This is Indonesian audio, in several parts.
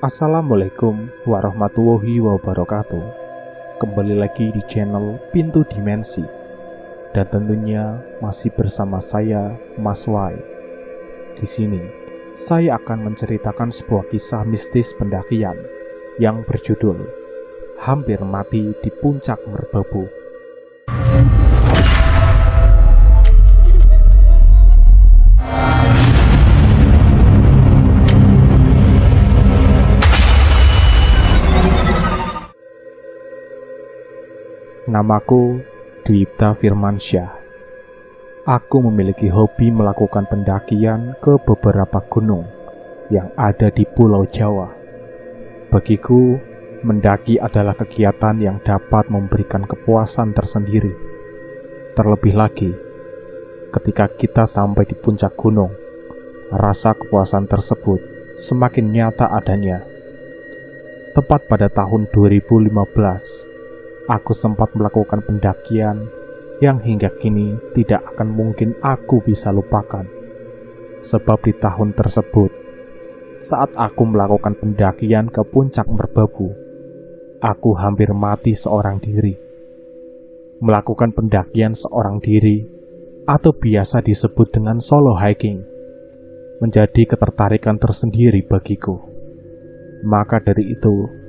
Assalamualaikum warahmatullahi wabarakatuh. Kembali lagi di channel Pintu Dimensi. Dan tentunya masih bersama saya, Mas Wai. Di sini, saya akan menceritakan sebuah kisah mistis pendakian yang berjudul Hampir Mati di Puncak Merbabu. Namaku Dwipta Firmansyah. Aku memiliki hobi melakukan pendakian ke beberapa gunung yang ada di Pulau Jawa. Bagiku, mendaki adalah kegiatan yang dapat memberikan kepuasan tersendiri. Terlebih lagi, ketika kita sampai di puncak gunung, rasa kepuasan tersebut semakin nyata adanya. Tepat pada tahun 2015, aku sempat melakukan pendakian yang hingga kini tidak akan mungkin aku bisa lupakan. Sebab di tahun tersebut, saat aku melakukan pendakian ke puncak Merbabu, aku hampir mati seorang diri. Melakukan pendakian seorang diri, atau biasa disebut dengan solo hiking, menjadi ketertarikan tersendiri bagiku. Maka dari itu,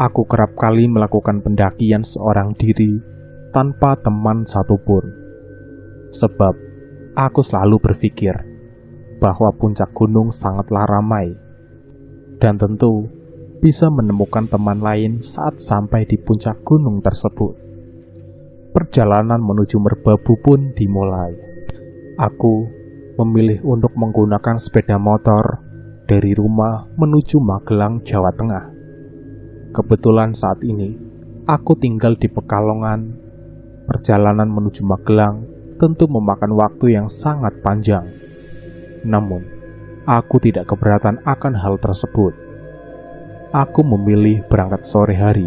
aku kerap kali melakukan pendakian seorang diri tanpa teman satupun. Sebab aku selalu berpikir bahwa puncak gunung sangatlah ramai, dan tentu bisa menemukan teman lain saat sampai di puncak gunung tersebut. Perjalanan menuju Merbabu pun dimulai. Aku memilih untuk menggunakan sepeda motor dari rumah menuju Magelang, Jawa Tengah. Kebetulan saat ini, aku tinggal di Pekalongan. Perjalanan menuju Magelang tentu memakan waktu yang sangat panjang. Namun, aku tidak keberatan akan hal tersebut. Aku memilih berangkat sore hari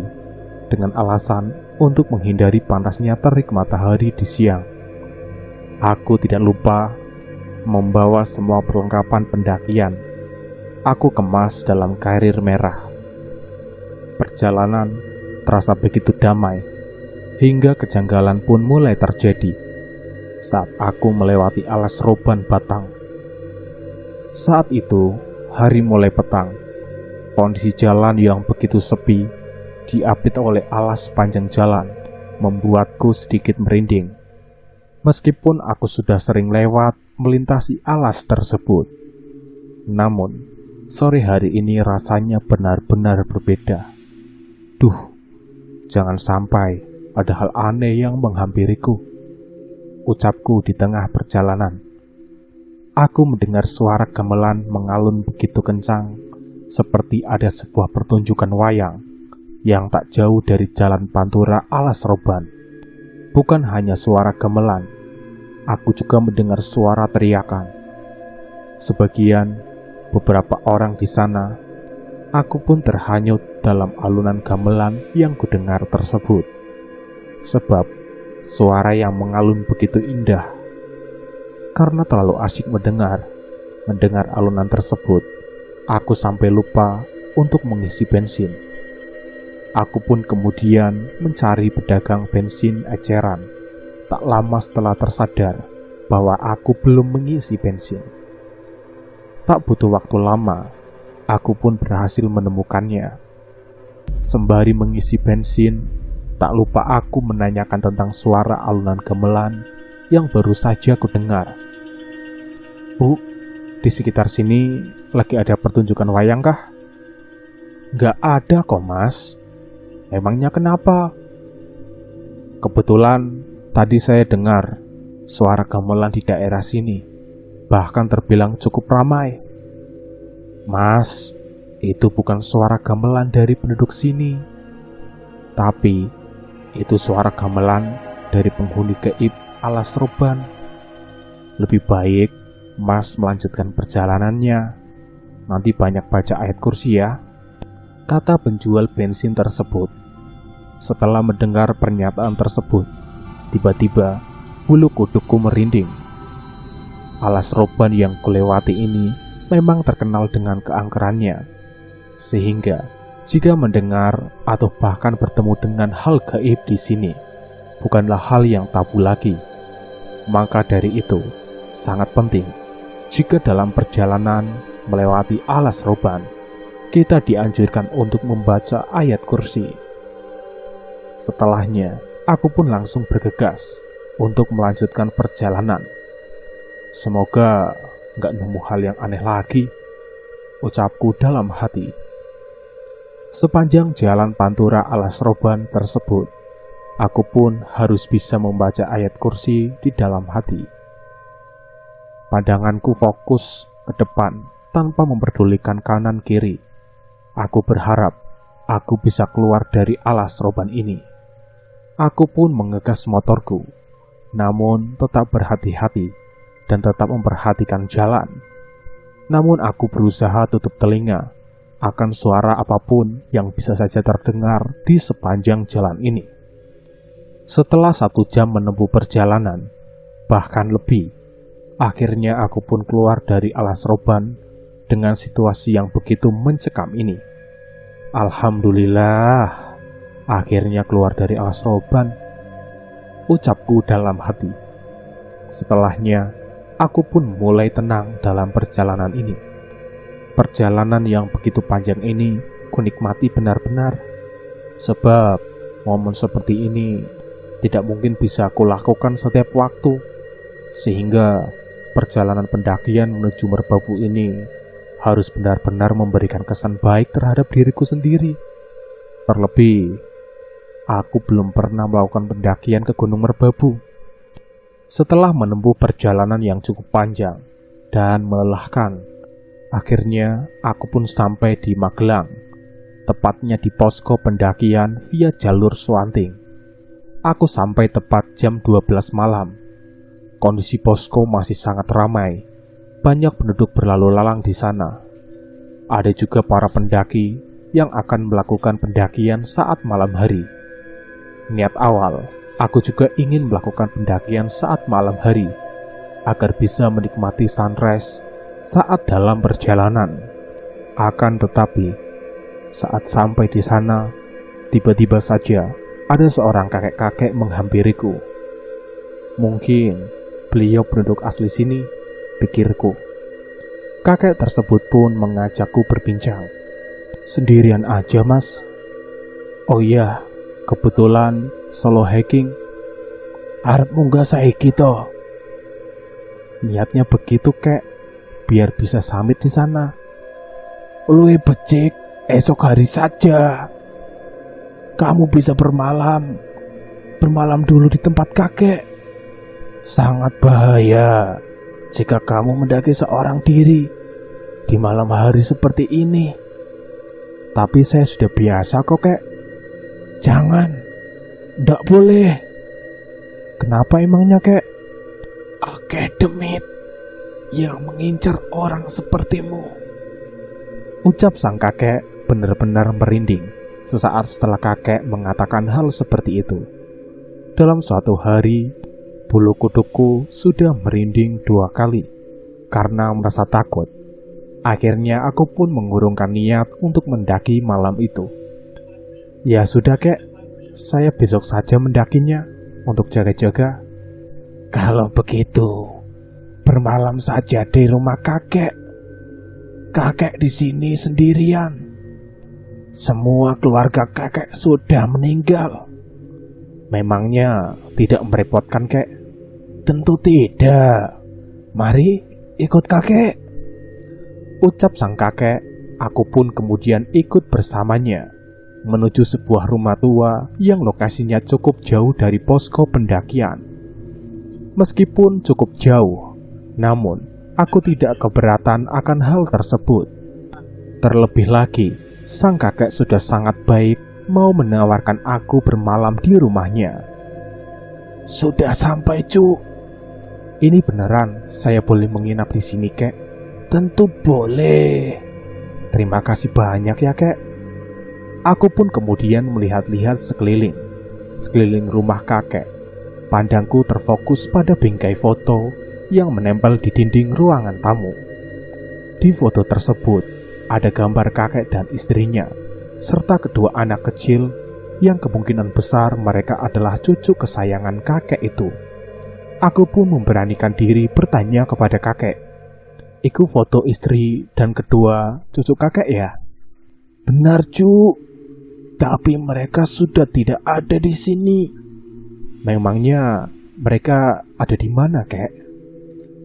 dengan alasan untuk menghindari panasnya terik matahari di siang. Aku tidak lupa membawa semua perlengkapan pendakian. Aku kemas dalam karir merah. Perjalanan terasa begitu damai, hingga kejanggalan pun mulai terjadi saat aku melewati alas roban Batang. Saat itu, hari mulai petang. Kondisi jalan yang begitu sepi, diapit oleh alas panjang jalan, membuatku sedikit merinding. Meskipun aku sudah sering lewat melintasi alas tersebut, namun sore hari ini rasanya benar-benar berbeda. Duh, jangan sampai ada hal aneh yang menghampiriku, ucapku di tengah perjalanan. Aku mendengar suara gamelan mengalun begitu kencang, seperti ada sebuah pertunjukan wayang yang tak jauh dari jalan Pantura alas roban. Bukan hanya suara gamelan, aku juga mendengar suara teriakan. Beberapa orang di sana, aku pun terhanyut dalam alunan gamelan yang kudengar tersebut. Sebab suara yang mengalun begitu indah. Karena terlalu asyik mendengar alunan tersebut, aku sampai lupa untuk mengisi bensin. Aku pun kemudian mencari pedagang bensin eceran. Tak lama setelah tersadar bahwa aku belum mengisi bensin. Tak butuh waktu lama, aku pun berhasil menemukannya. Sembari mengisi bensin, tak lupa aku menanyakan tentang suara alunan gamelan yang baru saja kudengar. Bu, di sekitar sini lagi ada pertunjukan wayang kah? Gak ada kok mas. Emangnya kenapa? Kebetulan tadi saya dengar suara gamelan di daerah sini, bahkan terbilang cukup ramai. Mas, itu bukan suara gamelan dari penduduk sini, tapi itu suara gamelan dari penghuni gaib alas roban. Lebih baik Mas melanjutkan perjalanannya. Nanti banyak baca ayat kursi ya, kata penjual bensin tersebut. Setelah mendengar pernyataan tersebut, tiba-tiba bulu kudukku merinding. Alas roban yang kulewati ini memang terkenal dengan keangkerannya. Sehingga jika mendengar atau bahkan bertemu dengan hal gaib di sini bukanlah hal yang tabu lagi. Maka dari itu, sangat penting jika dalam perjalanan melewati alas roban, kita dianjurkan untuk membaca ayat kursi. Setelahnya, aku pun langsung bergegas untuk melanjutkan perjalanan. Semoga nggak nemu hal yang aneh lagi, ucapku dalam hati. Sepanjang jalan pantura alas roban tersebut, aku pun harus bisa membaca ayat kursi di dalam hati. Pandanganku fokus ke depan tanpa memperdulikan kanan kiri. Aku berharap aku bisa keluar dari alas roban ini. Aku pun mengegas motorku, namun tetap berhati-hati dan tetap memperhatikan jalan. Namun aku berusaha tutup telinga akan suara apapun yang bisa saja terdengar di sepanjang jalan ini. Setelah 1 jam menempuh perjalanan, bahkan lebih, akhirnya aku pun keluar dari alas roban dengan situasi yang begitu mencekam ini. Alhamdulillah, akhirnya keluar dari alas roban, ucapku dalam hati. Setelahnya, aku pun mulai tenang dalam perjalanan ini. Perjalanan yang begitu panjang ini kunikmati benar-benar, sebab momen seperti ini tidak mungkin bisa aku lakukan setiap waktu, sehingga perjalanan pendakian menuju Merbabu ini harus benar-benar memberikan kesan baik terhadap diriku sendiri. Terlebih, aku belum pernah melakukan pendakian ke Gunung Merbabu. Setelah menempuh perjalanan yang cukup panjang dan melelahkan, akhirnya aku pun sampai di Magelang, tepatnya di posko pendakian via jalur Swanting. Aku sampai tepat jam 12 malam. Kondisi posko masih sangat ramai. Banyak penduduk berlalu lalang di sana. Ada juga para pendaki yang akan melakukan pendakian saat malam hari. Niat awal, aku juga ingin melakukan pendakian saat malam hari agar bisa menikmati sunrise saat dalam perjalanan. Akan tetapi, saat sampai di sana, tiba-tiba saja ada seorang kakek-kakek menghampiriku. Mungkin beliau penduduk asli sini, pikirku. Kakek tersebut pun mengajakku berbincang. Sendirian aja, Mas? Oh iya, kebetulan solo hiking. Arep munggah saiki to. Niatnya begitu, Kek, biar bisa summit di sana. Luwih becik, esok hari saja. Kamu bisa bermalam dulu di tempat kakek. Sangat bahaya jika kamu mendaki seorang diri di malam hari seperti ini. Tapi saya sudah biasa kok, Kek. Jangan, ndak boleh. Kenapa emangnya, Kek? Akademit yang mengincar orang sepertimu, ucap sang kakek benar-benar merinding. Sesaat setelah kakek mengatakan hal seperti itu, dalam suatu hari, bulu kudukku sudah merinding 2 kali karena merasa takut. Akhirnya aku pun mengurungkan niat untuk mendaki malam itu. Ya sudah, Kek, saya besok saja mendakinya untuk jaga-jaga. Kalau begitu, bermalam saja di rumah kakek. Kakek di sini sendirian. Semua keluarga kakek sudah meninggal. Memangnya tidak merepotkan, Kek? Tentu tidak. Mari ikut kakek, ucap sang kakek. Aku pun kemudian ikut bersamanya menuju sebuah rumah tua yang lokasinya cukup jauh dari posko pendakian. Meskipun cukup jauh, namun aku tidak keberatan akan hal tersebut. Terlebih lagi, sang kakek sudah sangat baik mau menawarkan aku bermalam di rumahnya. Sudah sampai, Cuk. Ini beneran saya boleh menginap di sini, Kek? Tentu boleh. Terima kasih banyak ya, Kek. Aku pun kemudian melihat-lihat sekeliling rumah kakek. Pandangku terfokus pada bingkai foto yang menempel di dinding ruangan tamu. Di foto tersebut, ada gambar kakek dan istrinya, serta kedua anak kecil yang kemungkinan besar mereka adalah cucu kesayangan kakek itu. Aku pun memberanikan diri bertanya kepada kakek, "Iku foto istri dan kedua cucu kakek ya?" "Benar, Cu. Tapi mereka sudah tidak ada di sini." "Memangnya mereka ada di mana, kek?"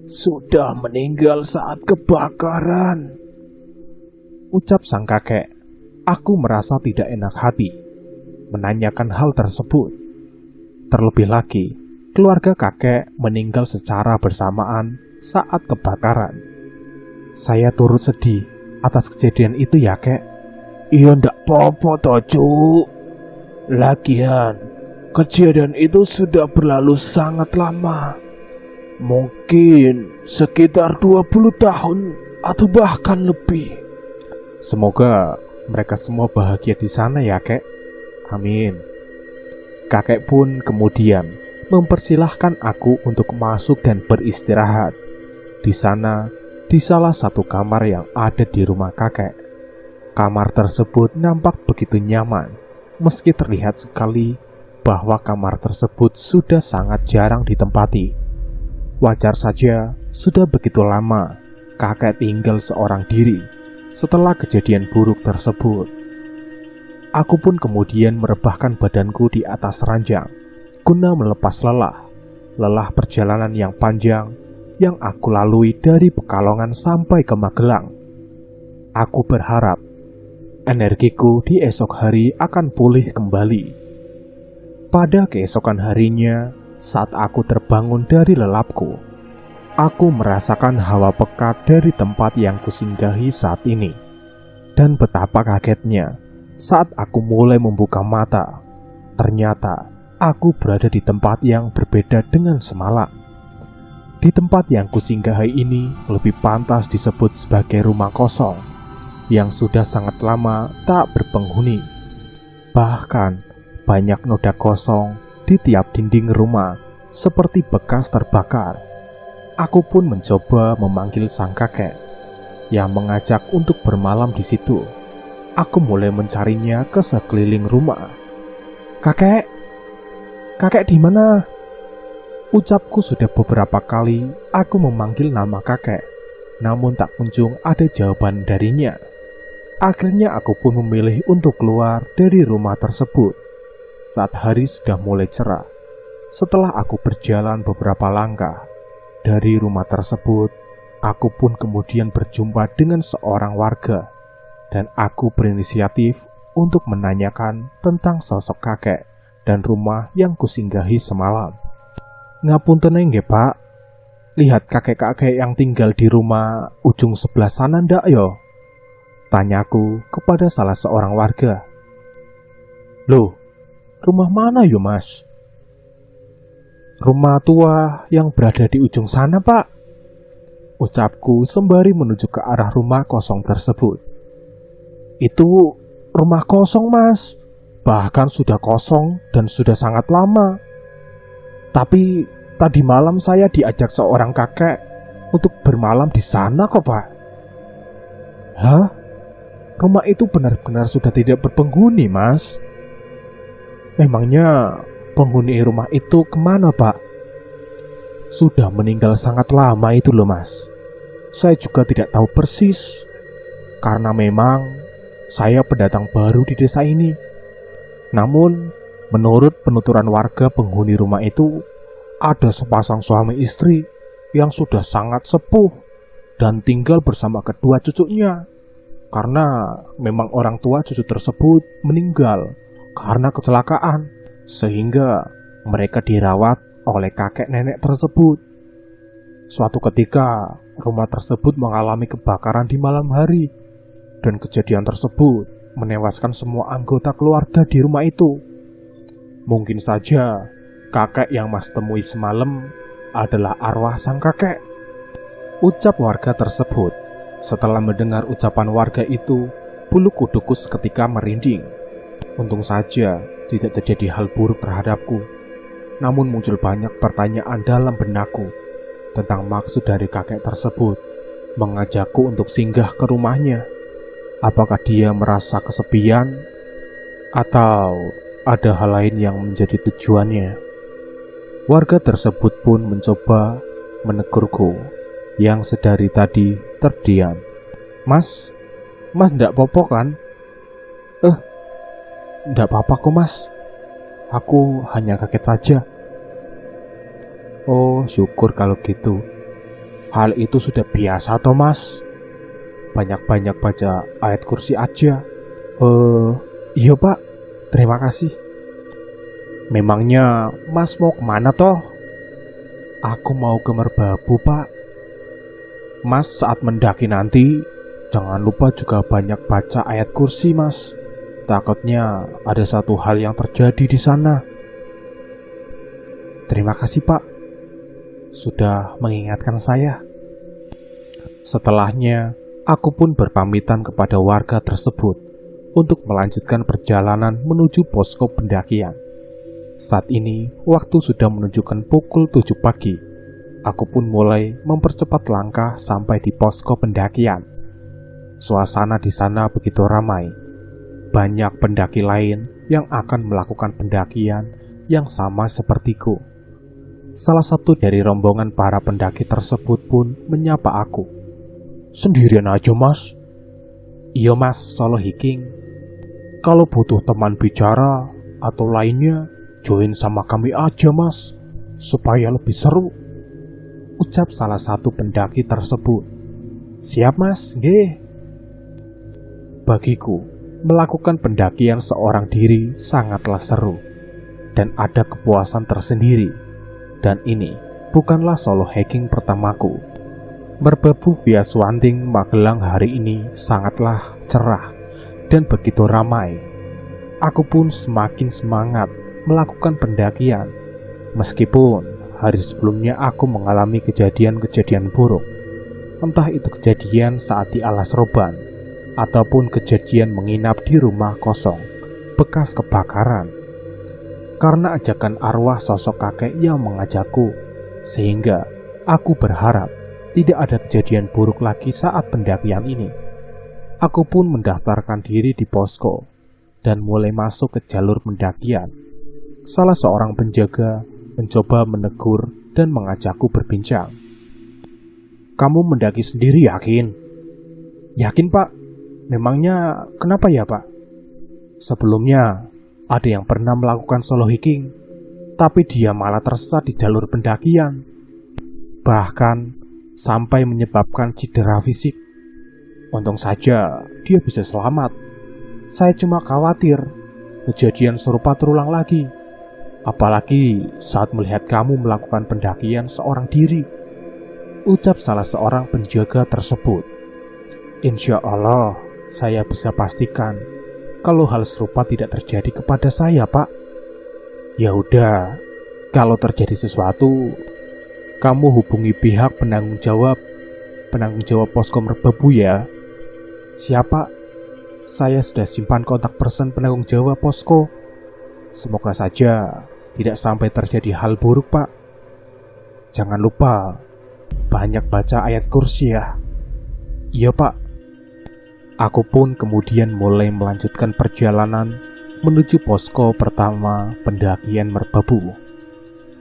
"Sudah meninggal saat kebakaran," ucap sang kakek. Aku merasa tidak enak hati menanyakan hal tersebut. Terlebih lagi, keluarga kakek meninggal secara bersamaan saat kebakaran. Saya turut sedih atas kejadian itu ya, kek. "Iya ndak apa-apa toh, Cu. Lagian, kejadian itu sudah berlalu sangat lama. Mungkin sekitar 20 tahun atau bahkan lebih." "Semoga mereka semua bahagia di sana ya, kek. Amin." Kakek pun kemudian mempersilahkan aku untuk masuk dan beristirahat di sana, di salah satu kamar yang ada di rumah kakek. Kamar tersebut nampak begitu nyaman, meski terlihat sekali bahwa kamar tersebut sudah sangat jarang ditempati. Wajar saja, sudah begitu lama kakek tinggal seorang diri setelah kejadian buruk tersebut. Aku pun kemudian merebahkan badanku di atas ranjang guna melepas lelah perjalanan yang panjang yang aku lalui dari Pekalongan sampai ke Magelang. Aku berharap energiku di esok hari akan pulih kembali. Pada keesokan harinya, saat aku terbangun dari lelapku, aku merasakan hawa pekat dari tempat yang kusinggahi saat ini. Dan betapa kagetnya saat aku mulai membuka mata. Ternyata aku berada di tempat yang berbeda dengan semalam. Di tempat yang kusinggahi ini lebih pantas disebut sebagai rumah kosong yang sudah sangat lama tak berpenghuni. Bahkan banyak noda kosong di tiap dinding rumah seperti bekas terbakar. Aku pun mencoba memanggil sang kakek yang mengajak untuk bermalam di situ. Aku mulai mencarinya ke sekeliling rumah. "Kakek, kakek di mana?" Ucapku sudah beberapa kali aku memanggil nama kakek, namun tak kunjung ada jawaban darinya. Akhirnya aku pun memilih untuk keluar dari rumah tersebut saat hari sudah mulai cerah. Setelah aku berjalan beberapa langkah dari rumah tersebut, aku pun kemudian berjumpa dengan seorang warga, dan aku berinisiatif untuk menanyakan tentang sosok kakek dan rumah yang kusinggahi semalam. "Ngapunten nggih, Pak. Lihat kakek-kakek yang tinggal di rumah ujung sebelah sana ndak yo?" tanyaku kepada salah seorang warga. "Loh, rumah mana yo, Mas?" "Rumah tua yang berada di ujung sana, Pak," ucapku sembari menuju ke arah rumah kosong tersebut. "Itu rumah kosong, Mas. Bahkan sudah kosong dan sudah sangat lama. Tapi tadi malam saya diajak seorang kakek untuk bermalam di sana kok, Pak." "Hah? Rumah itu benar-benar sudah tidak berpenghuni, Mas. Memangnya penghuni rumah itu kemana, Pak?" "Sudah meninggal sangat lama itu loh, Mas. Saya juga tidak tahu persis, karena memang saya pendatang baru di desa ini. Namun, menurut penuturan warga penghuni rumah itu, ada sepasang suami istri yang sudah sangat sepuh dan tinggal bersama kedua cucunya. Karena memang orang tua cucu tersebut meninggal karena kecelakaan, sehingga mereka dirawat oleh kakek nenek tersebut. Suatu ketika, rumah tersebut mengalami kebakaran di malam hari, dan kejadian tersebut menewaskan semua anggota keluarga di rumah itu. Mungkin saja kakek yang Mas temui semalam adalah arwah sang kakek," ucap warga tersebut. Setelah mendengar ucapan warga itu, bulu kuduku seketika merinding. Untung saja tidak terjadi hal buruk terhadapku. Namun muncul banyak pertanyaan dalam benakku tentang maksud dari kakek tersebut mengajakku untuk singgah ke rumahnya. Apakah dia merasa kesepian atau ada hal lain yang menjadi tujuannya? Warga tersebut pun mencoba menegurku yang sedari tadi terdiam. Mas ndak apa-apa kan? Ndak apa-apa kok mas, aku hanya kaget saja. Oh syukur kalau gitu, hal itu sudah biasa toh mas. Banyak-banyak baca ayat kursi aja. Iya pak, terima kasih. Memangnya mas mau kemana toh? Aku mau ke Merbabu pak. Mas saat mendaki nanti jangan lupa juga banyak baca ayat kursi mas. Takutnya ada satu hal yang terjadi di sana. Terima kasih pak, sudah mengingatkan saya. Setelahnya, aku pun berpamitan kepada warga tersebut untuk melanjutkan perjalanan menuju posko pendakian. Saat ini, waktu sudah menunjukkan pukul 7 pagi. Aku pun mulai mempercepat langkah sampai di posko pendakian. Suasana di sana begitu ramai. Banyak pendaki lain yang akan melakukan pendakian yang sama sepertiku. Salah satu dari rombongan para pendaki tersebut pun menyapa aku. Sendirian aja mas? Iya mas, solo hiking. Kalau butuh teman bicara atau lainnya, join sama kami aja mas, supaya lebih seru, ucap salah satu pendaki tersebut. Siap mas, nggih. Bagiku, melakukan pendakian seorang diri sangatlah seru dan ada kepuasan tersendiri. Dan ini bukanlah solo hiking pertamaku. Merbabu via Swanting Magelang hari ini sangatlah cerah dan begitu ramai. Aku pun semakin semangat melakukan pendakian, meskipun hari sebelumnya aku mengalami kejadian-kejadian buruk. Entah itu kejadian saat di alas roban, ataupun kejadian menginap di rumah kosong bekas kebakaran. Karena ajakan arwah sosok kakek yang mengajakku, sehingga aku berharap tidak ada kejadian buruk lagi saat pendakian ini. Aku pun mendaftarkan diri di posko dan mulai masuk ke jalur pendakian. Salah seorang penjaga mencoba menegur dan mengajakku berbincang. Kamu mendaki sendiri yakin? Yakin pak. Memangnya kenapa ya pak? Sebelumnya ada yang pernah melakukan solo hiking, tapi dia malah tersesat di jalur pendakian. Bahkan sampai menyebabkan cedera fisik. Untung saja dia bisa selamat. Saya cuma khawatir kejadian serupa terulang lagi. Apalagi saat melihat kamu melakukan pendakian seorang diri, ucap salah seorang penjaga tersebut. Insya Allah, saya bisa pastikan kalau hal serupa tidak terjadi kepada saya, Pak. Ya udah, kalau terjadi sesuatu, kamu hubungi pihak penanggung jawab posko Merbabu ya. Siapa? Saya sudah simpan kontak person penanggung jawab posko. Semoga saja tidak sampai terjadi hal buruk, Pak. Jangan lupa banyak baca ayat kursi ya. Iya, Pak. Aku pun kemudian mulai melanjutkan perjalanan menuju posko pertama pendakian Merbabu.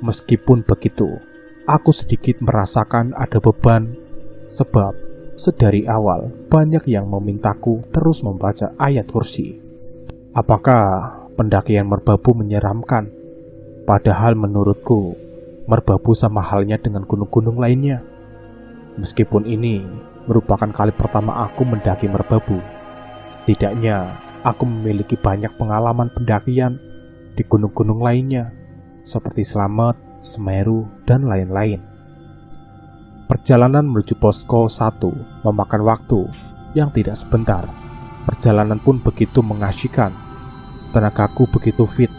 Meskipun begitu, aku sedikit merasakan ada beban, sebab sedari awal banyak yang memintaku terus membaca ayat kursi. Apakah pendakian Merbabu menyeramkan? Padahal menurutku, Merbabu sama halnya dengan gunung-gunung lainnya. Meskipun ini merupakan kali pertama aku mendaki Merbabu, setidaknya aku memiliki banyak pengalaman pendakian di gunung-gunung lainnya, seperti Slamet, Semeru, dan lain-lain. Perjalanan menuju posko 1 memakan waktu yang tidak sebentar. Perjalanan pun begitu mengasyikkan. Tenagaku begitu fit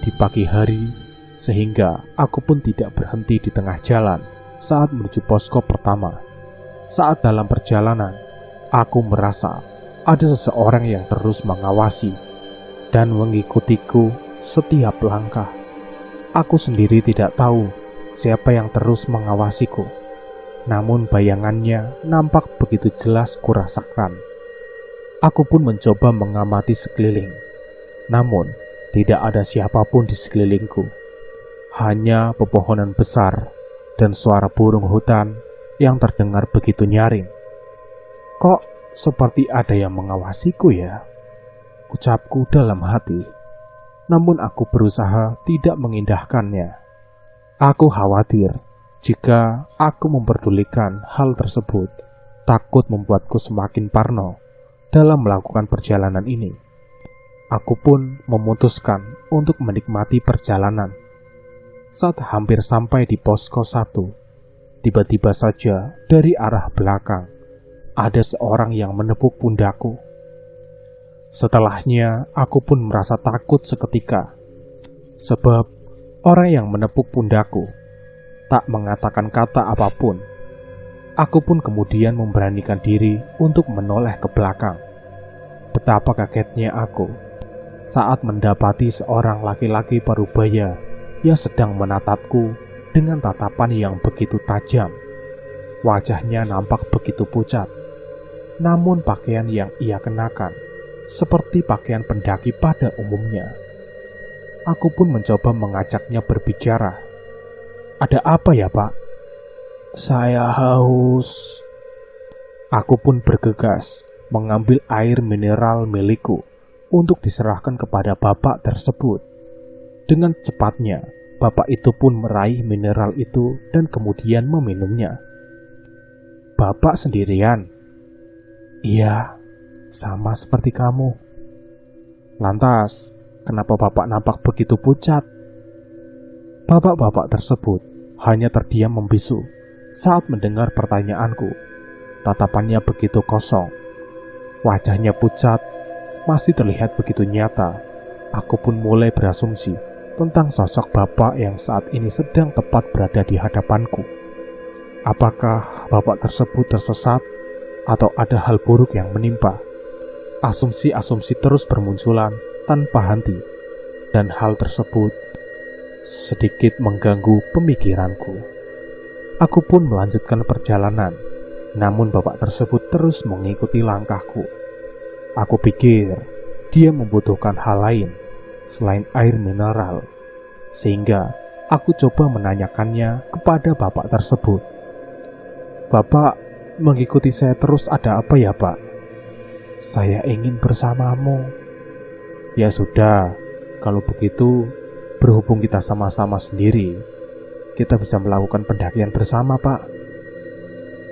di pagi hari, sehingga aku pun tidak berhenti di tengah jalan saat menuju posko pertama. Saat dalam perjalanan, aku merasa ada seseorang yang terus mengawasi dan mengikutiku setiap langkah. Aku sendiri tidak tahu siapa yang terus mengawasiku, namun bayangannya nampak begitu jelas kurasakan. Aku pun mencoba mengamati sekeliling. Namun, tidak ada siapapun di sekelilingku. Hanya pepohonan besar dan suara burung hutan yang terdengar begitu nyaring. Kok seperti ada yang mengawasiku ya? Ucapku dalam hati. Namun aku berusaha tidak mengindahkannya. Aku khawatir jika aku memperdulikan hal tersebut, takut membuatku semakin parno dalam melakukan perjalanan ini. Aku pun memutuskan untuk menikmati perjalanan. Saat hampir sampai di posko 1, tiba-tiba saja dari arah belakang ada seorang yang menepuk pundakku. Setelahnya aku pun merasa takut seketika, sebab orang yang menepuk pundakku tak mengatakan kata apapun. Aku pun kemudian memberanikan diri untuk menoleh ke belakang. Betapa kagetnya aku saat mendapati seorang laki-laki parubaya yang sedang menatapku dengan tatapan yang begitu tajam. Wajahnya nampak begitu pucat, namun pakaian yang ia kenakan seperti pakaian pendaki pada umumnya. Aku pun mencoba mengajaknya berbicara. "Ada apa ya, Pak?" "Saya haus." Aku pun bergegas mengambil air mineral milikku untuk diserahkan kepada bapak tersebut. Dengan cepatnya, bapak itu pun meraih mineral itu dan kemudian meminumnya. "Bapak sendirian?" "Iya, sama seperti kamu." "Lantas, kenapa bapak nampak begitu pucat?" Bapak-bapak tersebut hanya terdiam membisu saat mendengar pertanyaanku. Tatapannya begitu kosong. Wajahnya pucat, masih terlihat begitu nyata. Aku pun mulai berasumsi tentang sosok bapak yang saat ini sedang tepat berada di hadapanku. Apakah bapak tersebut tersesat atau ada hal buruk yang menimpa? Asumsi-asumsi terus bermunculan tanpa henti, dan hal tersebut sedikit mengganggu pemikiranku. Aku pun melanjutkan perjalanan, namun bapak tersebut terus mengikuti langkahku. Aku pikir dia membutuhkan hal lain selain air mineral, sehingga aku coba menanyakannya kepada bapak tersebut. "Bapak mengikuti saya terus ada apa ya, Pak?" "Saya ingin bersamamu." "Ya sudah, kalau begitu berhubung kita sama-sama sendiri, kita bisa melakukan pendakian bersama, Pak."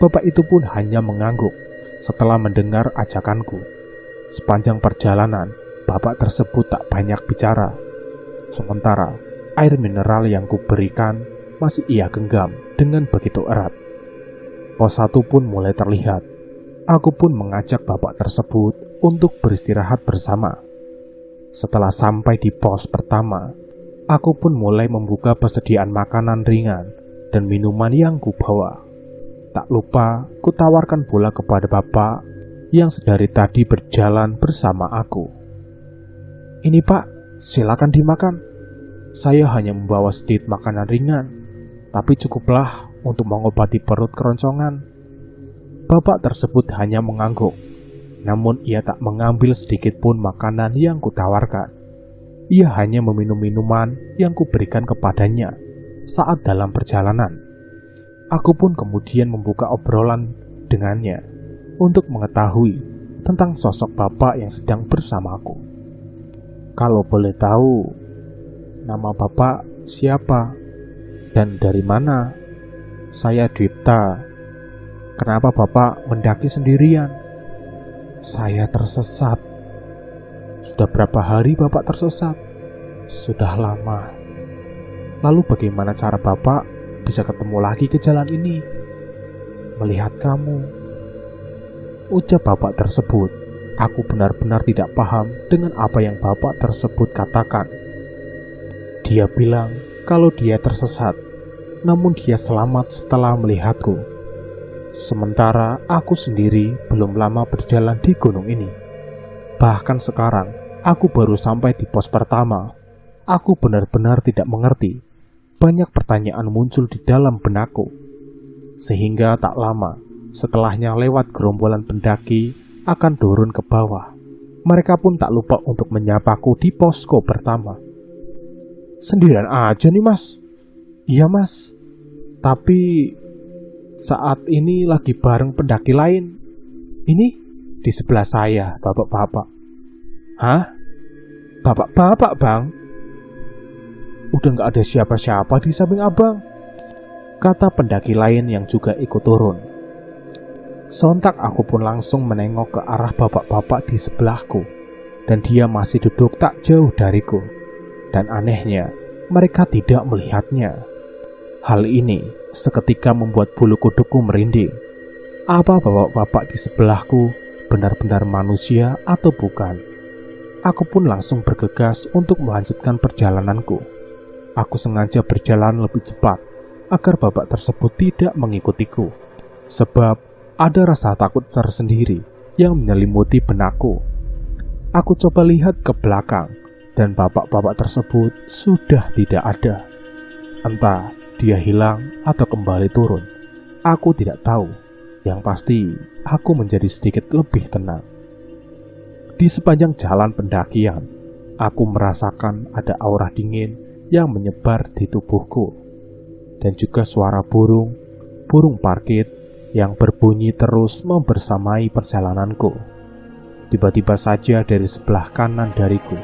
Bapak itu pun hanya mengangguk setelah mendengar ajakanku. Sepanjang perjalanan, bapak tersebut tak banyak bicara. Sementara air mineral yang kuberikan masih ia genggam dengan begitu erat. Pos 1 pun mulai terlihat. Aku pun mengajak bapak tersebut untuk beristirahat bersama. Setelah sampai di pos pertama, aku pun mulai membuka persediaan makanan ringan dan minuman yang kubawa. Tak lupa kutawarkan pula kepada bapak yang sedari tadi berjalan bersama aku. "Ini Pak, silakan dimakan. Saya hanya membawa sedikit makanan ringan, tapi cukuplah untuk mengobati perut keroncongan." Bapak tersebut hanya mengangguk, namun ia tak mengambil sedikit pun makanan yang kutawarkan. Ia hanya meminum minuman yang kuberikan kepadanya saat dalam perjalanan. Aku pun kemudian membuka obrolan dengannya untuk mengetahui tentang sosok bapak yang sedang bersamaku. "Kalau boleh tahu, nama bapak siapa dan dari mana?" "Saya Dwipta." "Kenapa bapak mendaki sendirian?" "Saya tersesat." "Sudah berapa hari bapak tersesat?" "Sudah lama." "Lalu bagaimana cara bapak bisa ketemu lagi ke jalan ini?" "Melihat kamu." Ucap bapak tersebut, aku benar-benar tidak paham dengan apa yang bapak tersebut katakan. Dia bilang kalau dia tersesat, namun dia selamat setelah melihatku. Sementara aku sendiri belum lama berjalan di gunung ini. Bahkan sekarang, aku baru sampai di pos pertama. Aku benar-benar tidak mengerti. Banyak pertanyaan muncul di dalam benakku. Sehingga tak lama setelahnya lewat gerombolan pendaki akan turun ke bawah. Mereka pun tak lupa untuk menyapaku di posko pertama. Sendirian aja nih mas? Iya mas, tapi saat ini lagi bareng pendaki lain. Ini di sebelah saya, bapak-bapak. Hah? Bapak-bapak bang? Udah gak ada siapa-siapa di samping abang, kata pendaki lain yang juga ikut turun. Sontak aku pun langsung menengok ke arah bapak-bapak di sebelahku, dan dia masih duduk tak jauh dariku. Dan anehnya, mereka tidak melihatnya. Hal ini seketika membuat bulu kuduku merinding. Apa bapak-bapak di sebelahku benar-benar manusia atau bukan? Aku pun langsung bergegas untuk melanjutkan perjalananku. Aku sengaja berjalan lebih cepat agar bapak tersebut tidak mengikutiku, sebab ada rasa takut tersendiri yang menyelimuti benakku. Aku coba lihat ke belakang, dan bapak-bapak tersebut sudah tidak ada. Entah dia hilang atau kembali turun, aku tidak tahu. Yang pasti, aku menjadi sedikit lebih tenang. Di sepanjang jalan pendakian, aku merasakan ada aura dingin yang menyebar di tubuhku, dan juga suara burung parkit yang berbunyi terus membersamai perjalananku. Tiba-tiba saja dari sebelah kanan dariku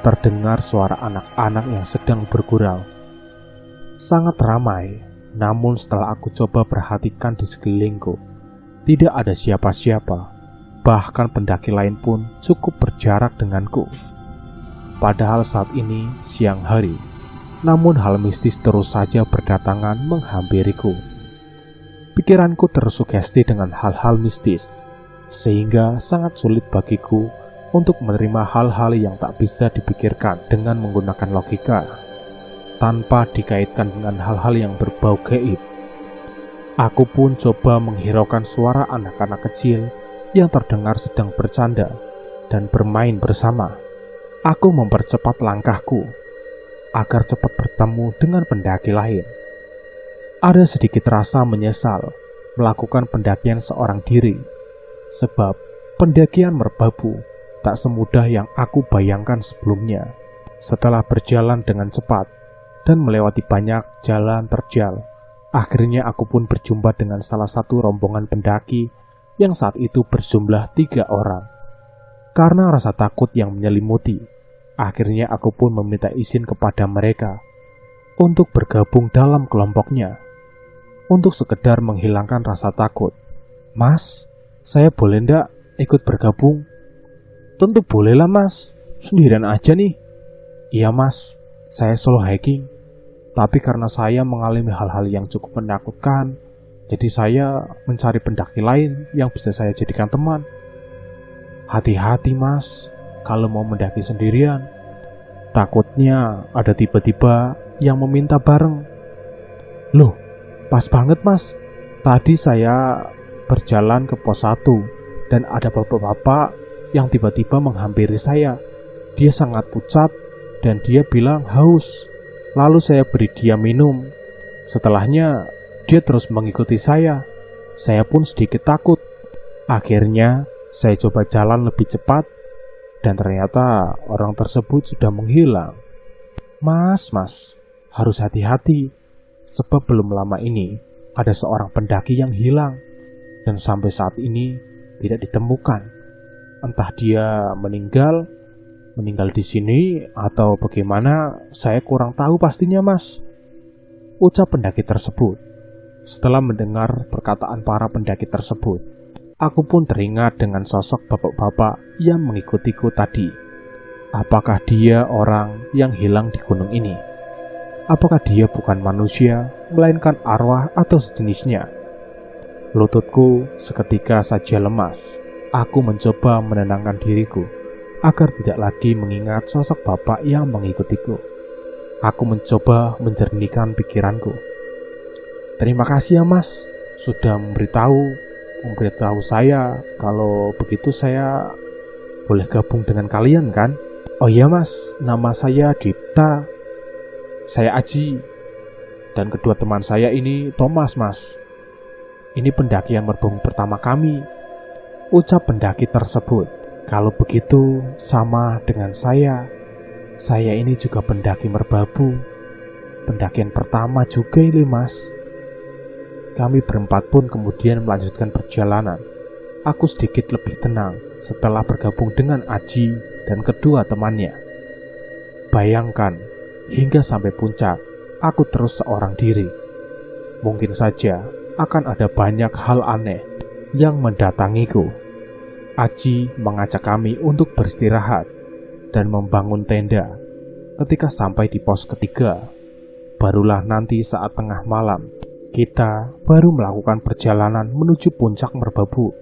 terdengar suara anak-anak yang sedang bergurau. Sangat ramai, namun setelah aku coba perhatikan di sekelilingku, tidak ada siapa-siapa. Bahkan pendaki lain pun cukup berjarak denganku. Padahal saat ini siang hari, namun hal mistis terus saja berdatangan menghampiriku. Pikiranku tersugesti dengan hal-hal mistis, sehingga sangat sulit bagiku untuk menerima hal-hal yang tak bisa dipikirkan dengan menggunakan logika, tanpa dikaitkan dengan hal-hal yang berbau gaib. Aku pun coba menghiraukan suara anak-anak kecil yang terdengar sedang bercanda dan bermain bersama. Aku mempercepat langkahku agar cepat bertemu dengan pendaki lain. Ada sedikit rasa menyesal melakukan pendakian seorang diri, sebab pendakian merbabu tak semudah yang aku bayangkan sebelumnya. Setelah berjalan dengan cepat dan melewati banyak jalan terjal, akhirnya aku pun berjumpa dengan salah satu rombongan pendaki yang saat itu berjumlah 3 orang. Karena rasa takut yang menyelimuti, akhirnya aku pun meminta izin kepada mereka untuk bergabung dalam kelompoknya, untuk sekedar menghilangkan rasa takut. Mas, saya boleh ndak ikut bergabung? Tentu bolehlah mas, sendirian aja nih. Iya mas, saya solo hiking, tapi karena saya mengalami hal-hal yang cukup menakutkan, jadi saya mencari pendaki lain yang bisa saya jadikan teman. Hati-hati mas, kalau mau mendaki sendirian, takutnya ada tiba-tiba yang meminta bareng. Loh, pas banget mas, tadi saya berjalan ke pos 1 dan ada bapak-bapak yang tiba-tiba menghampiri saya. Dia sangat pucat dan dia bilang haus. Lalu saya beri dia minum. Setelahnya dia terus mengikuti saya. Saya pun sedikit takut. Akhirnya saya coba jalan lebih cepat dan ternyata orang tersebut sudah menghilang. Mas, harus hati-hati, sebab belum lama ini ada seorang pendaki yang hilang dan sampai saat ini tidak ditemukan. Entah dia meninggal di sini atau bagaimana, saya kurang tahu pastinya mas, ucap pendaki tersebut. Setelah mendengar perkataan para pendaki tersebut, aku pun teringat dengan sosok bapak-bapak yang mengikutiku tadi. Apakah dia orang yang hilang di gunung ini? Apakah dia bukan manusia, melainkan arwah atau sejenisnya? Lututku seketika saja lemas. Aku mencoba menenangkan diriku agar tidak lagi mengingat sosok bapak yang mengikutiku. Aku mencoba menjernihkan pikiranku. Terima kasih ya mas, sudah memberitahu saya kalau begitu saya boleh gabung dengan kalian kan? Oh iya mas, nama saya Dipta. Saya Aji, dan kedua teman saya ini Thomas mas. Ini pendakian merbabu pertama kami. ucap pendaki tersebut. Kalau begitu sama dengan saya ini juga pendaki merbabu. Pendakian pertama juga ini mas. Kami berempat pun kemudian melanjutkan perjalanan. Aku sedikit lebih tenang setelah bergabung dengan Aji dan kedua temannya. Bayangkan, hingga sampai puncak, aku terus seorang diri. Mungkin saja akan ada banyak hal aneh yang mendatangiku. Aji mengajak kami untuk beristirahat dan membangun tenda. Ketika sampai di pos ketiga, barulah nanti saat tengah malam, kita baru melakukan perjalanan menuju puncak merbabu.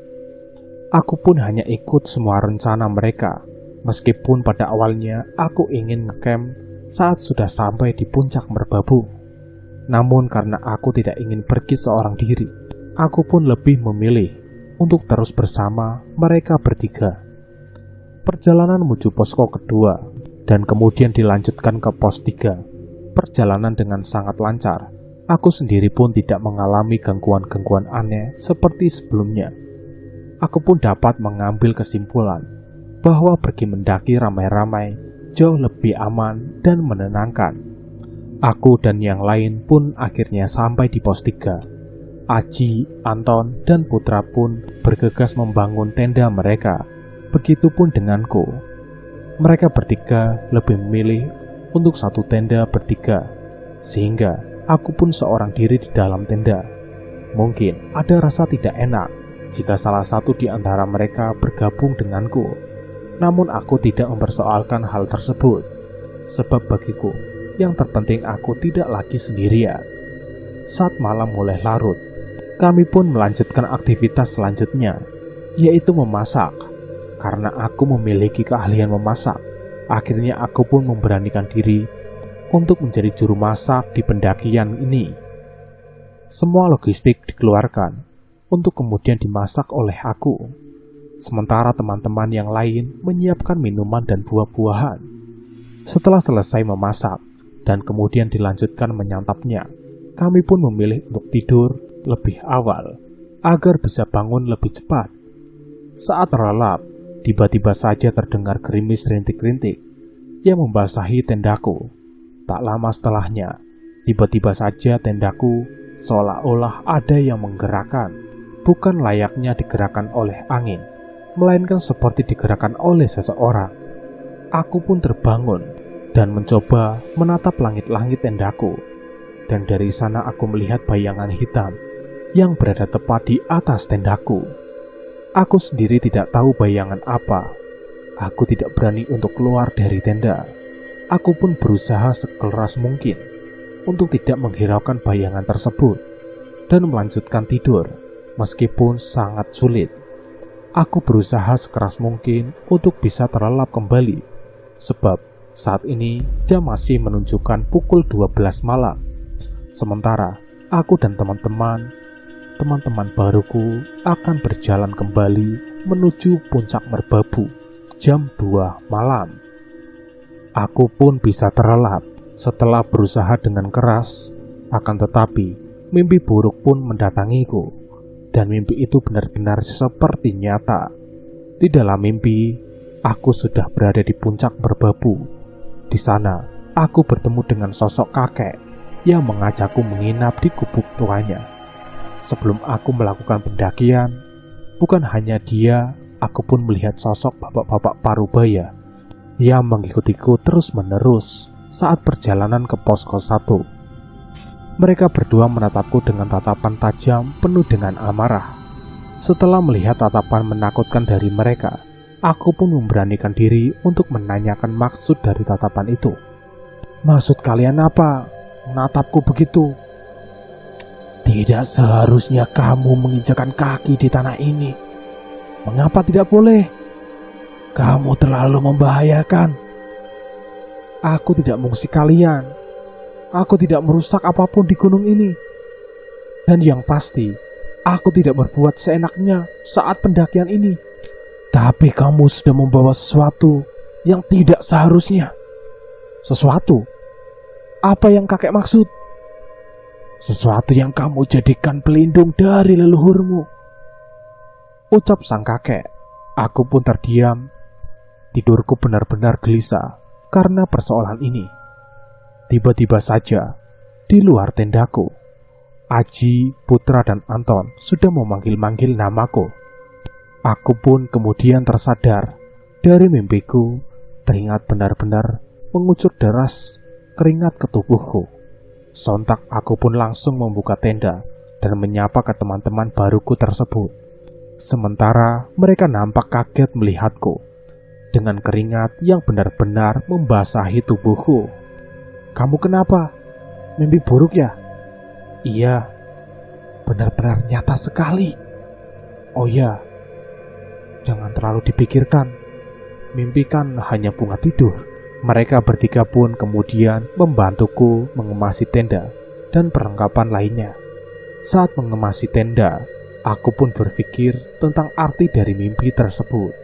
Aku pun hanya ikut semua rencana mereka, meskipun pada awalnya aku ingin ngecamp saat sudah sampai di puncak merbabu. Namun karena aku tidak ingin pergi seorang diri, aku pun lebih memilih untuk terus bersama mereka bertiga. Perjalanan menuju posko kedua dan kemudian dilanjutkan ke pos 3. Perjalanan dengan sangat lancar. Aku sendiri pun tidak mengalami gangguan-gangguan aneh seperti sebelumnya. Aku pun dapat mengambil kesimpulan bahwa pergi mendaki ramai-ramai jauh lebih aman dan menenangkan. Aku dan yang lain pun akhirnya sampai di pos 3. Aji, Anton, dan Putra pun bergegas membangun tenda mereka. Begitupun denganku. Mereka bertiga lebih memilih untuk satu tenda bertiga, sehingga aku pun seorang diri di dalam tenda. Mungkin ada rasa tidak enak jika salah satu di antara mereka bergabung denganku. Namun aku tidak mempersoalkan hal tersebut, sebab bagiku yang terpenting aku tidak lagi sendirian. Saat malam mulai larut, kami pun melanjutkan aktivitas selanjutnya, yaitu memasak. Karena aku memiliki keahlian memasak, akhirnya aku pun memberanikan diri untuk menjadi juru masak di pendakian ini. Semua logistik dikeluarkan untuk kemudian dimasak oleh aku, sementara teman-teman yang lain menyiapkan minuman dan buah-buahan. Setelah selesai memasak dan kemudian dilanjutkan menyantapnya, kami pun memilih untuk tidur lebih awal agar bisa bangun lebih cepat. Saat terlelap, tiba-tiba saja terdengar gerimis rintik-rintik yang membasahi tendaku. Tak lama setelahnya, tiba-tiba saja tendaku seolah-olah ada yang menggerakkan. Bukan layaknya digerakkan oleh angin, melainkan seperti digerakkan oleh seseorang. Aku pun terbangun dan mencoba menatap langit-langit tendaku. Dan dari sana aku melihat bayangan hitam yang berada tepat di atas tendaku. Aku sendiri tidak tahu bayangan apa. Aku tidak berani untuk keluar dari tenda. Aku pun berusaha sekeras mungkin untuk tidak menghiraukan bayangan tersebut dan melanjutkan tidur, meskipun sangat sulit. Aku berusaha sekeras mungkin untuk bisa terlelap kembali, sebab saat ini jam masih menunjukkan pukul 12 malam. Sementara aku dan teman-teman baruku akan berjalan kembali menuju puncak merbabu jam 2 malam. Aku pun bisa terlelap setelah berusaha dengan keras, akan tetapi mimpi buruk pun mendatangiku, dan mimpi itu benar-benar seperti nyata. Di dalam mimpi, aku sudah berada di puncak merbabu. Di sana, aku bertemu dengan sosok kakek yang mengajakku menginap di gubuk tuanya. Sebelum aku melakukan pendakian, bukan hanya dia, aku pun melihat sosok bapak-bapak parubaya yang mengikutiku terus-menerus saat perjalanan ke posko 1. Mereka berdua menatapku dengan tatapan tajam penuh dengan amarah. Setelah melihat tatapan menakutkan dari mereka, aku pun memberanikan diri untuk menanyakan maksud dari tatapan itu. "Maksud kalian apa menatapku begitu?" "Tidak seharusnya kamu menginjakan kaki di tanah ini. Mengapa tidak boleh? Kamu terlalu membahayakan." "Aku tidak mengusik kalian. Aku tidak merusak apapun di gunung ini. Dan yang pasti, aku tidak berbuat seenaknya saat pendakian ini." "Tapi kamu sudah membawa sesuatu yang tidak seharusnya." "Sesuatu? Apa yang kakek maksud?" "Sesuatu yang kamu jadikan pelindung dari leluhurmu," ucap sang kakek. Aku pun terdiam. Tidurku benar-benar gelisah karena persoalan ini. Tiba-tiba saja, di luar tendaku, Aji, Putra, dan Anton sudah memanggil-manggil namaku. Aku pun kemudian tersadar dari mimpiku, teringat benar-benar mengucur deras keringat ke tubuhku. Sontak aku pun langsung membuka tenda dan menyapa ke teman-teman baruku tersebut. Sementara mereka nampak kaget melihatku dengan keringat yang benar-benar membasahi tubuhku. "Kamu kenapa? Mimpi buruk ya?" "Iya, benar-benar nyata sekali." "Oh ya, jangan terlalu dipikirkan. Mimpi kan hanya bunga tidur." Mereka bertiga pun kemudian membantuku mengemasi tenda dan perlengkapan lainnya. Saat mengemasi tenda, aku pun berpikir tentang arti dari mimpi tersebut.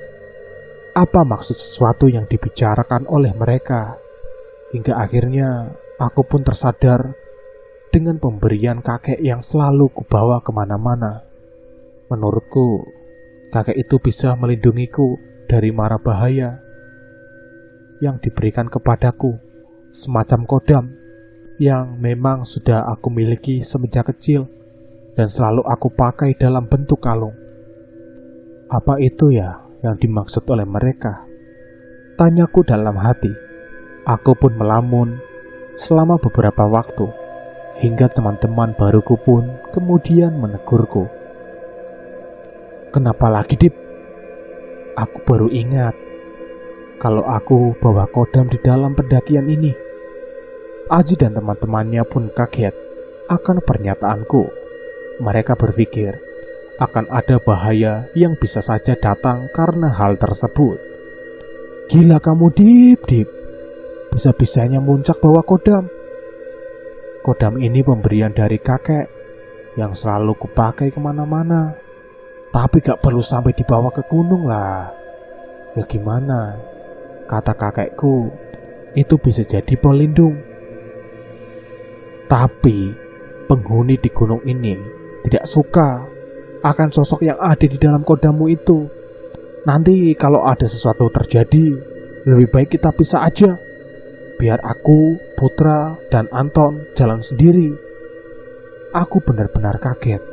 Apa maksud sesuatu yang dibicarakan oleh mereka? Hingga akhirnya aku pun tersadar dengan pemberian kakek yang selalu kubawa kemana-mana. Menurutku, kakek itu bisa melindungiku dari mara bahaya yang diberikan kepadaku, semacam kodam yang memang sudah aku miliki semenjak kecil dan selalu aku pakai dalam bentuk kalung. Apa itu ya yang dimaksud oleh mereka? Tanyaku dalam hati. Aku pun melamun selama beberapa waktu, hingga teman-teman baruku pun kemudian menegurku. "Kenapa lagi, Dip? Aku baru ingat kalau aku bawa kodam di dalam pendakian ini." Aji dan teman-temannya pun kaget akan pernyataanku. Mereka berpikir akan ada bahaya yang bisa saja datang karena hal tersebut. "Gila kamu, Dip. Bisa-bisanya muncak bawa kodam." "Kodam ini pemberian dari kakek yang selalu kupakai kemana-mana. Tapi gak perlu sampai dibawa ke gunung lah. Ya gimana? Kata kakekku, itu bisa jadi pelindung. Tapi penghuni di gunung ini tidak suka akan sosok yang ada di dalam kodammu itu. Nanti kalau ada sesuatu terjadi, lebih baik kita pisah aja. Biar aku, Putra, dan Anton jalan sendiri." Aku benar-benar kaget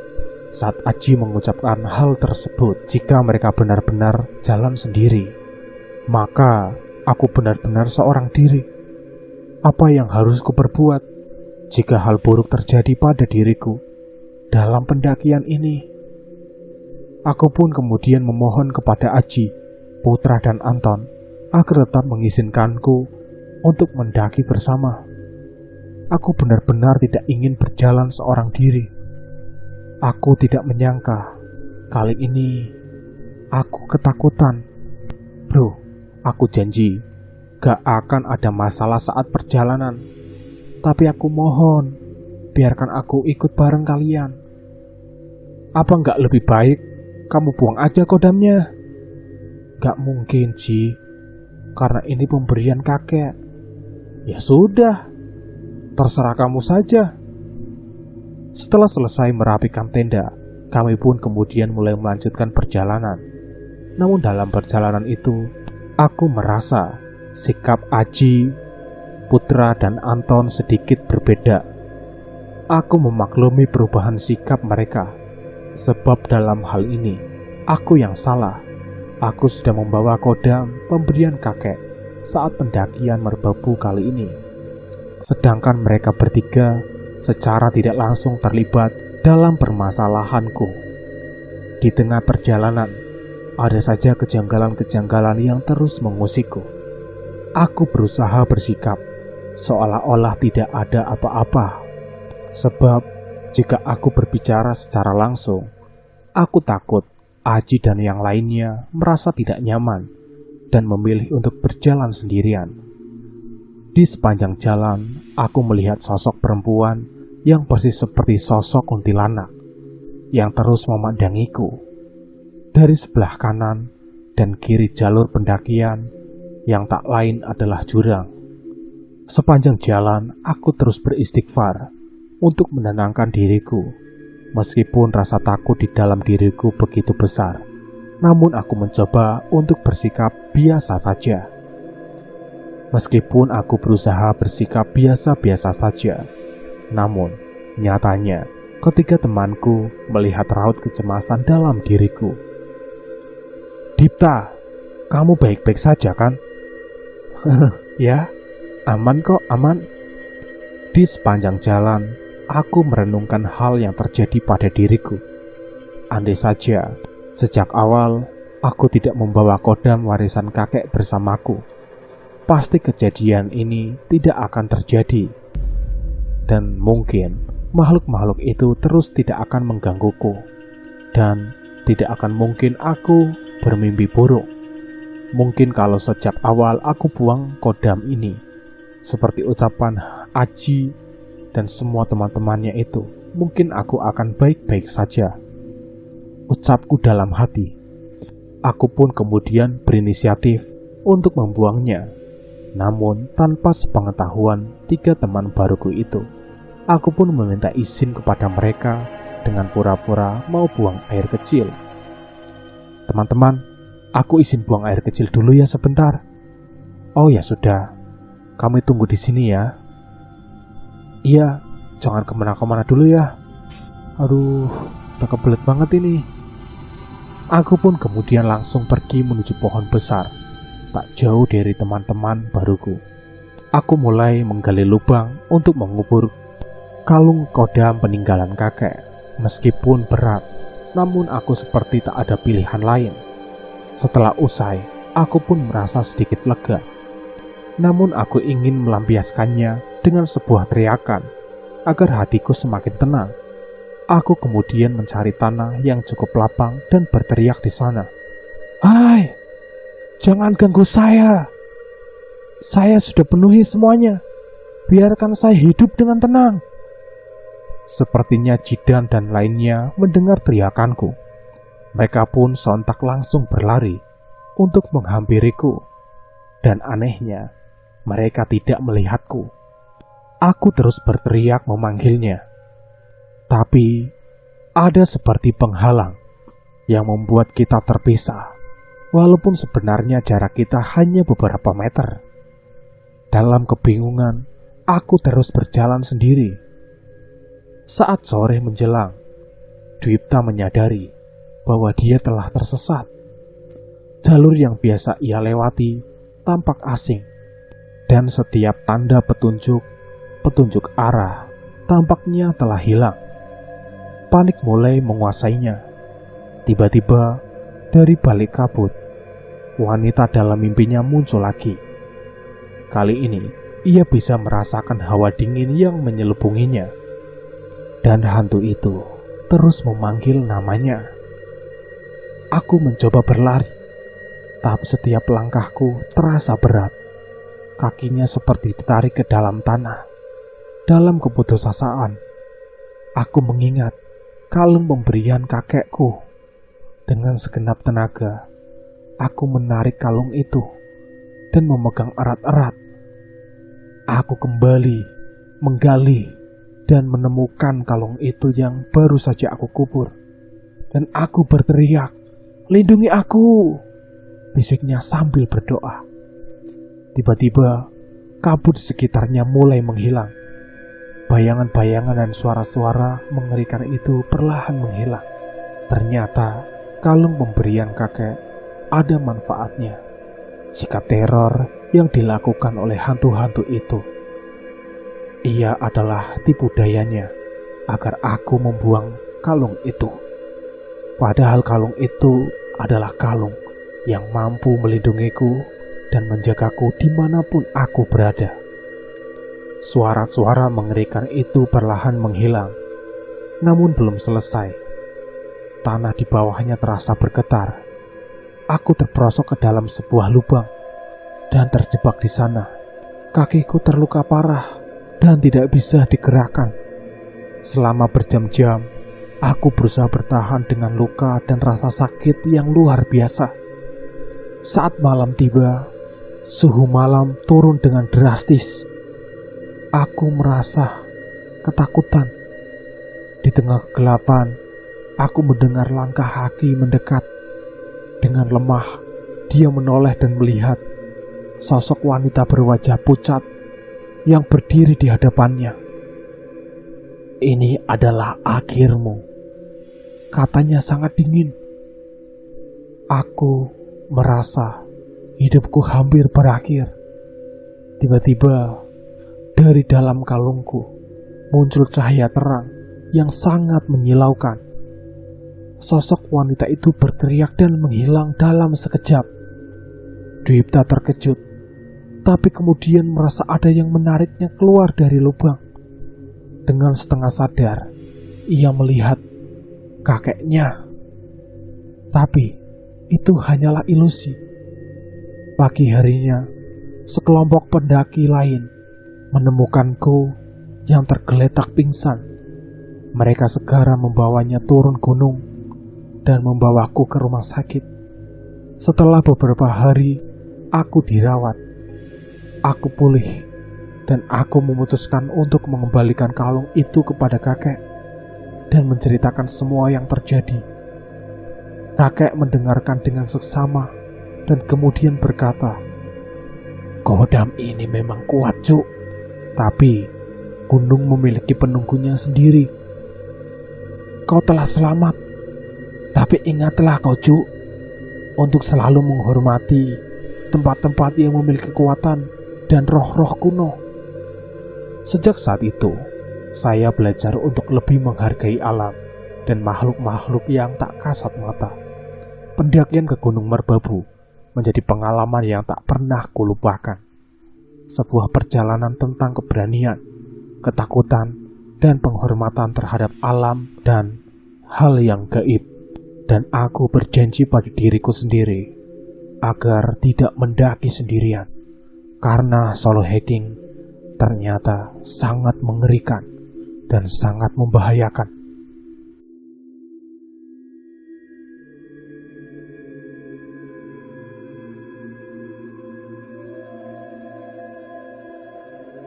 saat Aji mengucapkan hal tersebut. Jika mereka benar-benar jalan sendiri, maka aku benar-benar seorang diri. Apa yang harus kuperbuat jika hal buruk terjadi pada diriku dalam pendakian ini? Aku pun kemudian memohon kepada Aji, Putra, dan Anton agar tetap mengizinkanku untuk mendaki bersama. Aku benar-benar tidak ingin berjalan seorang diri. Aku tidak menyangka kali ini aku ketakutan. "Bro, aku janji gak akan ada masalah saat perjalanan. Tapi aku mohon, biarkan aku ikut bareng kalian." "Apa gak lebih baik kamu buang aja kodamnya?" "Gak mungkin, Ji. Karena ini pemberian kakek." "Ya sudah, terserah kamu saja." Setelah selesai merapikan tenda, kami pun kemudian mulai melanjutkan perjalanan. Namun dalam perjalanan itu, aku merasa sikap Aji, Putra, dan Anton sedikit berbeda. Aku memaklumi perubahan sikap mereka, sebab dalam hal ini, aku yang salah. Aku sudah membawa kodam pemberian kakek saat pendakian Merbabu kali ini. Sedangkan mereka bertiga secara tidak langsung terlibat dalam permasalahanku. Di tengah perjalanan, ada saja kejanggalan-kejanggalan yang terus mengusikku. Aku berusaha bersikap seolah-olah tidak ada apa-apa. Sebab jika aku berbicara secara langsung, aku takut Aji dan yang lainnya merasa tidak nyaman dan memilih untuk berjalan sendirian. Di sepanjang jalan, aku melihat sosok perempuan yang persis seperti sosok kuntilanak yang terus memandangiku. Dari sebelah kanan dan kiri jalur pendakian yang tak lain adalah jurang. Sepanjang jalan, aku terus beristighfar untuk menenangkan diriku, meskipun rasa takut di dalam diriku begitu besar. namun aku mencoba untuk bersikap biasa saja. Meskipun aku berusaha bersikap biasa-biasa saja, namun nyatanya ketika temanku melihat raut kecemasan dalam diriku. "Dipta, kamu baik-baik saja kan?" "Ya, aman kok, aman." Di sepanjang jalan, aku merenungkan hal yang terjadi pada diriku. Andai saja sejak awal aku tidak membawa kodam warisan kakek bersamaku, pasti kejadian ini tidak akan terjadi. Dan mungkin makhluk-makhluk itu terus tidak akan menggangguku. Dan tidak akan mungkin aku bermimpi buruk. Mungkin kalau sejak awal aku buang kodam ini, seperti ucapan Aji dan semua teman-temannya itu, mungkin aku akan baik-baik saja. Ucapku dalam hati. Aku pun kemudian berinisiatif untuk membuangnya. Namun tanpa sepengetahuan 3 teman baruku itu, aku pun meminta izin kepada mereka dengan pura-pura mau buang air kecil. "Teman-teman, aku izin buang air kecil dulu ya sebentar." "Oh ya sudah, kami tunggu di sini ya." "Iya, jangan kemana-kemana dulu ya. Aduh, udah kebelet banget ini." Aku pun kemudian langsung pergi menuju pohon besar, tak jauh dari teman-teman baruku. Aku mulai menggali lubang untuk mengubur kalung kodam peninggalan kakek. Meskipun berat, namun aku seperti tak ada pilihan lain. Setelah usai, aku pun merasa sedikit lega. Namun aku ingin melampiaskannya dengan sebuah teriakan agar hatiku semakin tenang. Aku kemudian mencari tanah yang cukup lapang dan berteriak di sana. "Hai, jangan ganggu saya. Saya sudah penuhi semuanya. Biarkan saya hidup dengan tenang." Sepertinya Jidan dan lainnya mendengar teriakanku. Mereka pun sontak langsung berlari untuk menghampiriku. Dan anehnya, mereka tidak melihatku. Aku terus berteriak memanggilnya. Tapi ada seperti penghalang yang membuat kita terpisah, walaupun sebenarnya jarak kita hanya beberapa meter. Dalam kebingungan, aku terus berjalan sendiri. Saat sore menjelang, Dwipta menyadari bahwa dia telah tersesat. Jalur yang biasa ia lewati tampak asing, dan setiap tanda petunjuk arah tampaknya telah hilang. Panik mulai menguasainya. Tiba-tiba, dari balik kabut, wanita dalam mimpinya muncul lagi. Kali ini, ia bisa merasakan hawa dingin yang menyelubunginya. Dan hantu itu terus memanggil namanya. Aku mencoba berlari, tapi setiap langkahku terasa berat. Kakinya seperti ditarik ke dalam tanah. Dalam keputusasaan, aku mengingat kalung pemberian kakekku. Dengan segenap tenaga, aku menarik kalung itu dan memegang erat-erat. Aku kembali menggali dan menemukan kalung itu yang baru saja aku kubur. Dan aku berteriak, "Lindungi aku!" bisiknya sambil berdoa. Tiba-tiba, kabut di sekitarnya mulai menghilang. Bayangan-bayangan dan suara-suara mengerikan itu perlahan menghilang. Ternyata kalung pemberian kakek ada manfaatnya jika teror yang dilakukan oleh hantu-hantu itu. Ia adalah tipu dayanya agar aku membuang kalung itu. Padahal kalung itu adalah kalung yang mampu melindungiku dan menjagaku dimanapun aku berada. Suara-suara mengerikan itu perlahan menghilang. Namun belum selesai. Tanah di bawahnya terasa bergetar. Aku terperosok ke dalam sebuah lubang dan terjebak di sana. Kakiku terluka parah dan tidak bisa digerakkan. Selama berjam-jam, aku berusaha bertahan dengan luka dan rasa sakit yang luar biasa. Saat malam tiba, suhu malam turun dengan drastis. Aku merasa ketakutan. Di tengah kegelapan, aku mendengar langkah kaki mendekat. Dengan lemah, dia menoleh dan melihat sosok wanita berwajah pucat yang berdiri di hadapannya. "Ini adalah akhirmu," katanya sangat dingin. Aku merasa hidupku hampir berakhir. Tiba-tiba dari dalam kalungku muncul cahaya terang yang sangat menyilaukan. Sosok wanita itu berteriak dan menghilang dalam sekejap. Dwipta terkejut, tapi kemudian merasa ada yang menariknya keluar dari lubang. Dengan setengah sadar, ia melihat kakeknya. Tapi itu hanyalah ilusi. Pagi harinya, sekelompok pendaki lain menemukanku yang tergeletak pingsan. Mereka segera membawanya turun gunung dan membawaku ke rumah sakit. Setelah beberapa hari, aku dirawat. Aku pulih dan aku memutuskan untuk mengembalikan kalung itu kepada kakek dan menceritakan semua yang terjadi. Kakek mendengarkan dengan seksama dan kemudian berkata, "Kodam ini memang kuat, Cuk. tapi gunung memiliki penunggunya sendiri. Kau telah selamat. Tapi ingatlah kau, Cuk, untuk selalu menghormati tempat-tempat yang memiliki kekuatan dan roh-roh kuno." Sejak saat itu, saya belajar untuk lebih menghargai alam dan makhluk-makhluk yang tak kasat mata. Pendakian ke Gunung Merbabu menjadi pengalaman yang tak pernah kulupakan. Sebuah perjalanan tentang keberanian, ketakutan, dan penghormatan terhadap alam dan hal yang gaib. Dan aku berjanji pada diriku sendiri agar tidak mendaki sendirian, karena solo hiking ternyata sangat mengerikan dan sangat membahayakan.